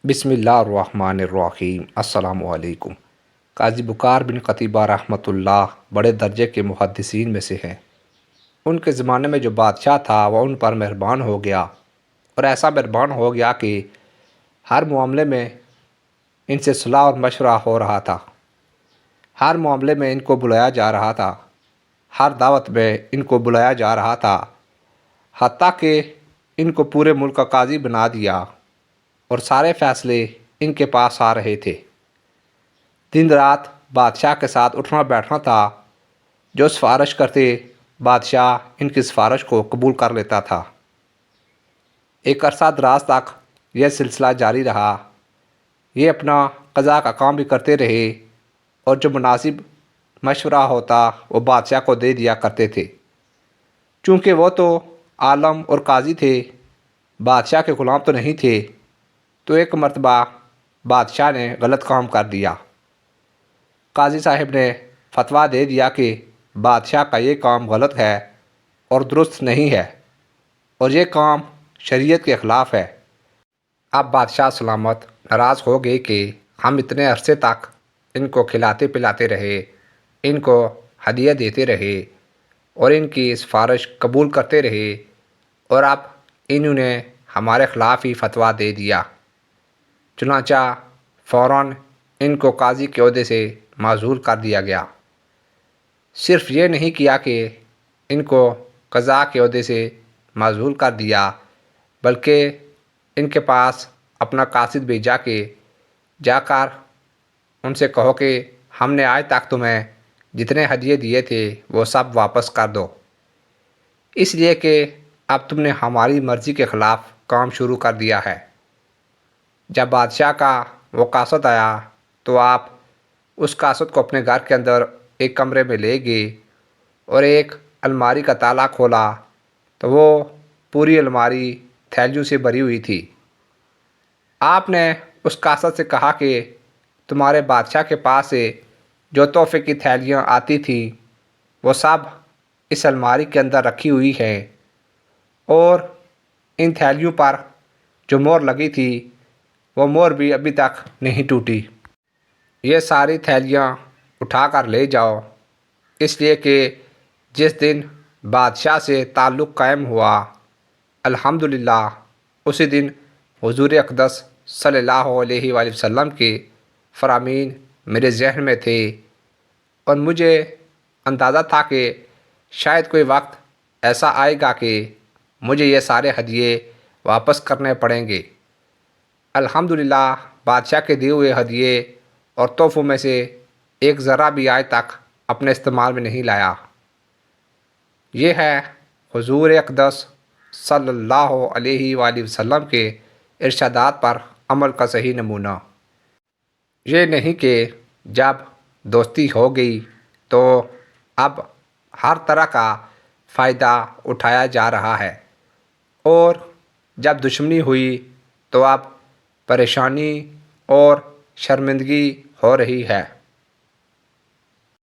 بسم اللہ الرحمن الرحیم۔ السلام علیکم۔ قاضی بکار بن قتیبہ رحمۃ اللہ بڑے درجے کے محدثین میں سے ہیں۔ ان کے زمانے میں جو بادشاہ تھا وہ ان پر مہربان ہو گیا، اور ایسا مہربان ہو گیا کہ ہر معاملے میں ان سے صلاح اور مشورہ ہو رہا تھا۔ ہر معاملے میں ان کو بلایا جا رہا تھا، ہر دعوت میں ان کو بلایا جا رہا تھا، حتیٰ کہ ان کو پورے ملک کا قاضی بنا دیا، اور سارے فیصلے ان کے پاس آ رہے تھے۔ دن رات بادشاہ کے ساتھ اٹھنا بیٹھنا تھا۔ جو سفارش کرتے بادشاہ ان کی سفارش کو قبول کر لیتا تھا۔ ایک عرصہ دراز تک یہ سلسلہ جاری رہا۔ یہ اپنا قضاء کا کام بھی کرتے رہے، اور جو مناسب مشورہ ہوتا وہ بادشاہ کو دے دیا کرتے تھے۔ چونکہ وہ تو عالم اور قاضی تھے، بادشاہ کے غلام تو نہیں تھے، تو ایک مرتبہ بادشاہ نے غلط کام کر دیا۔ قاضی صاحب نے فتویٰ دے دیا کہ بادشاہ کا یہ کام غلط ہے اور درست نہیں ہے، اور یہ کام شریعت کے خلاف ہے۔ اب بادشاہ سلامت ناراض ہو گئے کہ ہم اتنے عرصے تک ان کو کھلاتے پلاتے رہے، ان کو ہدیہ دیتے رہے، اور ان کی سفارش قبول کرتے رہے، اور اب انہوں نے ہمارے خلاف ہی فتویٰ دے دیا۔ چنانچہ فوراً ان کو قاضی کے عہدے سے معزول کر دیا گیا۔ صرف یہ نہیں کیا کہ ان کو قضاء کے عہدے سے معزول کر دیا، بلکہ ان کے پاس اپنا قاصد بھیجا کہ جا کر ان سے کہو کہ ہم نے آج تک تمہیں جتنے ہدیے دیے تھے وہ سب واپس کر دو، اس لیے کہ اب تم نے ہماری مرضی کے خلاف کام شروع کر دیا ہے۔ جب بادشاہ کا وہ قاصد آیا تو آپ اس قاصد کو اپنے گھر کے اندر ایک کمرے میں لے گئے، اور ایک الماری کا تالا کھولا تو وہ پوری الماری تھیلیوں سے بھری ہوئی تھی۔ آپ نے اس قاصد سے کہا کہ تمہارے بادشاہ کے پاس سے جو تحفے کی تھیلیاں آتی تھیں وہ سب اس الماری کے اندر رکھی ہوئی ہیں، اور ان تھیلیوں پر جو مہر لگی تھی وہ مہر بھی ابھی تک نہیں ٹوٹی۔ یہ ساری تھیلیاں اٹھا کر لے جاؤ، اس لیے کہ جس دن بادشاہ سے تعلق قائم ہوا، الحمدللہ اسی دن حضور اقدس صلی اللہ علیہ وآلہ وسلم کے فرامین میرے ذہن میں تھے، اور مجھے اندازہ تھا کہ شاید کوئی وقت ایسا آئے گا کہ مجھے یہ سارے ہدیے واپس کرنے پڑیں گے۔ الحمدللہ بادشاہ کے دیے ہوئے ہدیے اور تحفوں میں سے ایک ذرہ بھی آج تک اپنے استعمال میں نہیں لایا۔ یہ ہے حضور اقدس صلی اللہ علیہ وآلہ وسلم کے ارشادات پر عمل کا صحیح نمونہ۔ یہ نہیں کہ جب دوستی ہو گئی تو اب ہر طرح کا فائدہ اٹھایا جا رہا ہے، اور جب دشمنی ہوئی تو اب پریشانی اور شرمندگی ہو رہی ہے۔